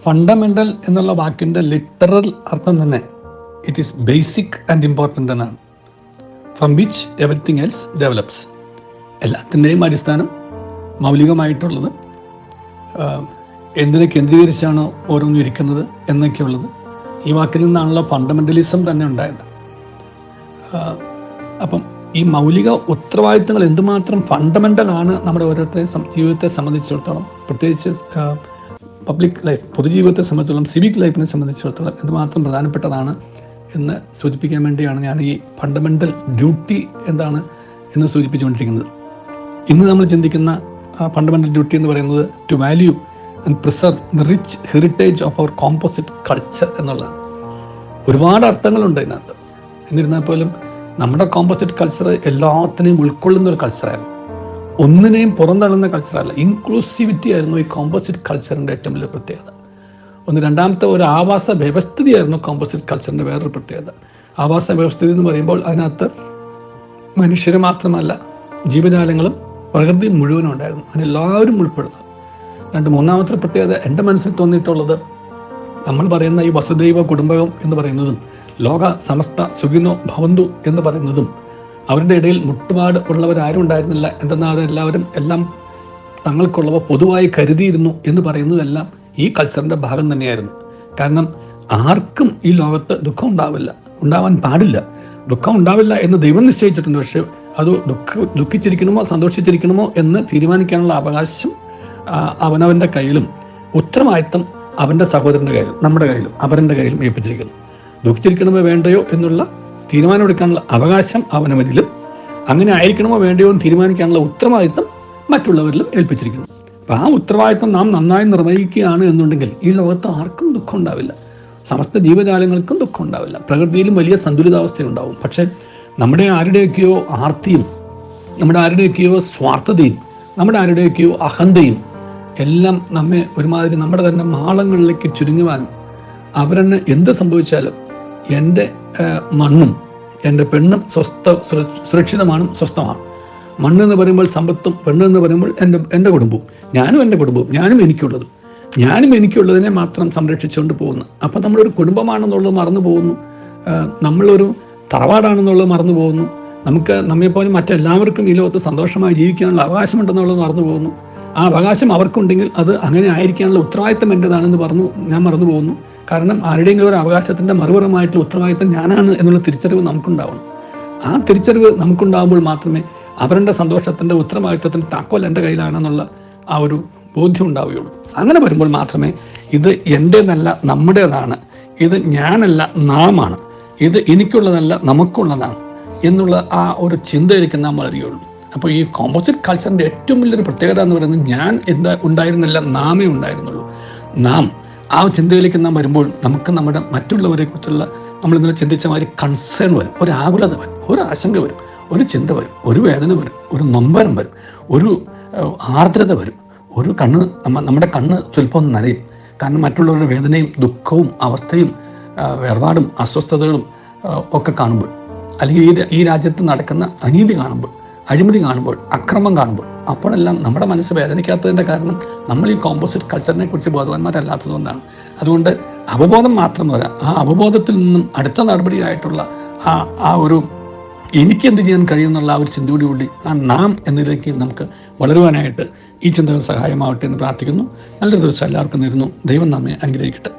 Fundamental എന്നുള്ള വാക്കിൻ്റെ literal അർത്ഥം തന്നെ it is basic and important എന്നാണ്. From which everything else develops. എല്ലാത്തിൻ്റെയും അടിസ്ഥാനം മൗലികമായിട്ടുള്ളത്, എന്തിനെ കേന്ദ്രീകരിച്ചാണോ ഓരോന്നും ഇരിക്കുന്നത് എന്നൊക്കെയുള്ളത്. ഈ വാക്കിൽ നിന്നാണല്ലോ ഫണ്ടമെൻ്റലിസം തന്നെ ഉണ്ടായത്. അപ്പം ഈ മൗലിക ഉത്തരവാദിത്തങ്ങൾ എന്തുമാത്രം ഫണ്ടമെൻ്റൽ ആണ് നമ്മുടെ ഓരോരുത്തരെയും ജീവിതത്തെ സംബന്ധിച്ചിടത്തോളം, പ്രത്യേകിച്ച് പബ്ലിക് ലൈഫ്, പൊതുജീവിതത്തെ സംബന്ധിച്ചിടത്തോളം, സിവിക് ലൈഫിനെ സംബന്ധിച്ചിടത്തോളം എന്തുമാത്രം പ്രധാനപ്പെട്ടതാണ് എന്ന് സൂചിപ്പിക്കാൻ വേണ്ടിയാണ് ഞാൻ ഈ ഫണ്ടമെൻ്റൽ ഡ്യൂട്ടി എന്താണ് എന്ന് സൂചിപ്പിച്ചുകൊണ്ടിരിക്കുന്നത്. ഇന്ന് നമ്മൾ ചിന്തിക്കുന്ന ഫണ്ടമെൻ്റൽ ഡ്യൂട്ടി എന്ന് പറയുന്നത് to value and preserve the rich heritage of our composite culture എന്നുള്ളതാണ്. ഒരുപാട് അർത്ഥങ്ങളുണ്ട് ഇതിനകത്ത്. എന്നിരുന്നാൽ പോലും നമ്മുടെ കോമ്പോസിറ്റ് കൾച്ചർ എല്ലാത്തിനെയും ഉൾക്കൊള്ളുന്ന ഒരു കൾച്ചറായിരുന്നു. ഒന്നിനെയും പുറന്തള്ളുന്ന കൾച്ചറല്ല, ഇൻക്ലൂസിവിറ്റി ആയിരുന്നു ഈ കോമ്പോസിറ്റ് കൾച്ചറിൻ്റെ ഏറ്റവും വലിയ പ്രത്യേകത. രണ്ടാമത്തെ ഒരു ആവാസ വ്യവസ്ഥിതിയായിരുന്നു കോമ്പോസിറ്റ് കൾച്ചറിൻ്റെ വേറൊരു പ്രത്യേകത. ആവാസ വ്യവസ്ഥിതി എന്ന് പറയുമ്പോൾ അതിനകത്ത് മനുഷ്യർ മാത്രമല്ല, ജീവജാലങ്ങളും പ്രകൃതി മുഴുവനും ഉണ്ടായിരുന്നു. അതിനെല്ലാവരും ഉൾപ്പെടുന്നത്. മൂന്നാമത്തെ പ്രത്യേകത എൻ്റെ മനസ്സിൽ തോന്നിയിട്ടുള്ളത്, നമ്മൾ പറയുന്ന ഈ വസുദൈവ കുടുംബകം എന്ന് പറയുന്നതും ലോക സമസ്ത സുഖിനോ ഭവന്തു എന്ന് പറയുന്നതും അവരുടെ ഇടയിൽ മുട്ടുപാട് ഉള്ളവരാരും ഉണ്ടായിരുന്നില്ല, എന്തെന്നാൽ അവരെല്ലാവരും എല്ലാം തങ്ങൾക്കുള്ളവ പൊതുവായി കരുതിയിരുന്നു എന്ന് പറയുന്നതെല്ലാം ഈ കൾച്ചറിൻ്റെ ഭാഗം തന്നെയായിരുന്നു. കാരണം ആർക്കും ഈ ലോകത്ത് ദുഃഖം ഉണ്ടാവാൻ പാടില്ല. ദുഃഖം ഉണ്ടാവില്ല എന്ന് ദൈവം നിശ്ചയിച്ചിട്ടുണ്ട്. പക്ഷേ അത് ദുഃഖിച്ചിരിക്കണമോ സന്തോഷിച്ചിരിക്കണമോ എന്ന് തീരുമാനിക്കാനുള്ള അവകാശം അവനവൻ്റെ കയ്യിലും ഉത്തരവാദിത്തം അവൻ്റെ സഹോദരൻ്റെ കയ്യിലും നമ്മുടെ കയ്യിലും അവരുടെ കയ്യിലും ഏൽപ്പിച്ചിരിക്കുന്നു. ദുഃഖിച്ചിരിക്കണമോ വേണ്ടയോ എന്നുള്ള തീരുമാനമെടുക്കാനുള്ള അവകാശം അവനവനിലും, അങ്ങനെ ആയിരിക്കണമോ വേണ്ടയോ എന്ന് തീരുമാനിക്കാനുള്ള ഉത്തരവാദിത്തം മറ്റുള്ളവരിലും ഏൽപ്പിച്ചിരിക്കുന്നു. അപ്പോൾ ആ ഉത്തരവാദിത്തം നാം നന്നായി നിർവഹിക്കുകയാണ് എന്നുണ്ടെങ്കിൽ ഈ ലോകത്ത് ആർക്കും ദുഃഖം ഉണ്ടാവില്ല, സമസ്ത ജീവജാലങ്ങൾക്കും ദുഃഖം ഉണ്ടാവില്ല, പ്രകൃതിയിലും വലിയ സന്തുലിതാവസ്ഥയുണ്ടാവും. പക്ഷേ നമ്മുടെ ആരുടെയൊക്കെയോ ആർത്തിയും, നമ്മുടെ ആരുടെയൊക്കെയോ സ്വാർത്ഥതയും, നമ്മുടെ ആരുടെയൊക്കെയോ അഹന്തയും എല്ലാം നമ്മെ ഒരുമാതിരി നമ്മുടെ തന്നെ മാളങ്ങളിലേക്ക് ചുരുങ്ങുവാനും, അവരെന്നെ എന്ത് സംഭവിച്ചാലും എൻ്റെ മണ്ണും എൻ്റെ പെണ്ണും സുരക്ഷിതമാണ്, സ്വസ്ഥമാണ്. മണ്ണെന്ന് പറയുമ്പോൾ സമ്പത്തും, പെണ്ണെന്ന് പറയുമ്പോൾ എൻ്റെ കുടുംബവും, ഞാനും എൻ്റെ കുടുംബവും, ഞാനും എനിക്കുള്ളതിനെ മാത്രം സംരക്ഷിച്ചുകൊണ്ട് പോകുന്നു. അപ്പം നമ്മളൊരു കുടുംബമാണെന്നുള്ളത് മറന്നു പോകുന്നു, നമ്മളൊരു തറവാടാണെന്നുള്ളത് മറന്നു പോകുന്നു, നമ്മെപ്പോലും മറ്റെല്ലാവർക്കും ഈ ലോകത്ത് സന്തോഷമായി ജീവിക്കാനുള്ള അവകാശമുണ്ടെന്നുള്ളത് മറന്നു പോകുന്നു. ആ അവകാശം അവർക്കുണ്ടെങ്കിൽ അത് അങ്ങനെ ആയിരിക്കാനുള്ള ഉത്തരവാദിത്തം എൻ്റെതാണെന്ന് ഞാൻ മറന്നു പോകുന്നു. കാരണം ആരുടെയെങ്കിലും ഒരു അവകാശത്തിൻ്റെ മറുപുറമായിട്ടുള്ള ഉത്തരവാദിത്തം ഞാനാണ് എന്നുള്ള തിരിച്ചറിവ് നമുക്കുണ്ടാവണം. ആ തിരിച്ചറിവ് നമുക്കുണ്ടാകുമ്പോൾ മാത്രമേ അവരുടെ സന്തോഷത്തിൻ്റെ ഉത്തരവാദിത്തത്തിൻ്റെ താക്കോൽ എൻ്റെ കയ്യിലാണെന്നുള്ള ആ ഒരു ബോധ്യം ഉണ്ടാവുകയുള്ളൂ. അങ്ങനെ വരുമ്പോൾ മാത്രമേ ഇത് എൻ്റേതല്ല നമ്മുടേതാണ്, ഇത് ഞാനല്ല നാമാണ്, ഇത് എനിക്കുള്ളതല്ല നമുക്കുള്ളതാണ് എന്നുള്ള ആ ഒരു ചിന്തയിലേക്ക് നാം വളരുകയുള്ളൂ. അപ്പോൾ ഈ കോമ്പോസിറ്റ് കൾച്ചറിൻ്റെ ഏറ്റവും വലിയൊരു പ്രത്യേകത എന്ന് പറയുന്നത് ഞാൻ ഉണ്ടായിരുന്നില്ല, നാമേ ഉണ്ടായിരുന്നുള്ളൂ. നാം ആ ചിന്തയിലേക്ക് നാം വരുമ്പോൾ നമുക്ക് നമ്മുടെ മറ്റുള്ളവരെ കുറിച്ചുള്ള നമ്മൾ ഇന്നലെ ചിന്തിച്ച മാതിരി കൺസേൺ വരും, ഒരു ആകുലത വരും, ഒരു ആശങ്ക വരും, ഒരു ചിന്ത വരും, ഒരു വേദന വരും, ഒരു നൊമ്പരം വരും, ഒരു ആർദ്രത വരും, ഒരു നമ്മുടെ കണ്ണ് സ്വല്പം നനയും. കാരണം മറ്റുള്ളവരുടെ വേദനയും ദുഃഖവും അവസ്ഥയും വേർപാടും അസ്വസ്ഥതകളും ഒക്കെ കാണുമ്പോൾ, അല്ലെങ്കിൽ ഈ രാജ്യത്ത് നടക്കുന്ന അനീതി കാണുമ്പോൾ, അഴിമതി കാണുമ്പോൾ, അക്രമം കാണുമ്പോൾ, അപ്പോഴെല്ലാം നമ്മുടെ മനസ്സ് വേദനിക്കാത്തതിൻ്റെ കാരണം നമ്മൾ ഈ കോമ്പോസിറ്റ് കൾച്ചറിനെ കുറിച്ച് ബോധവാന്മാരല്ലാത്തതുകൊണ്ടാണ്. അതുകൊണ്ട് അവബോധം മാത്രം പോരാ, ആ അവബോധത്തിൽ നിന്നും അടുത്ത നടപടിയായിട്ടുള്ള ആ ഒരു എനിക്കെന്ത് ചെയ്യാൻ കഴിയുമെന്നുള്ള ആ ഒരു ചിന്തയോടുകൂടി ആ നാം എന്നതിലേക്ക് നമുക്ക് വളരുവാനായിട്ട് ഈ ചിന്തകൾ സഹായമാവട്ടെ എന്ന് പ്രാർത്ഥിക്കുന്നു. നല്ലൊരു ദിവസം എല്ലാവർക്കും നേരുന്നു. ദൈവം നമ്മെ അനുഗ്രഹിക്കട്ടെ.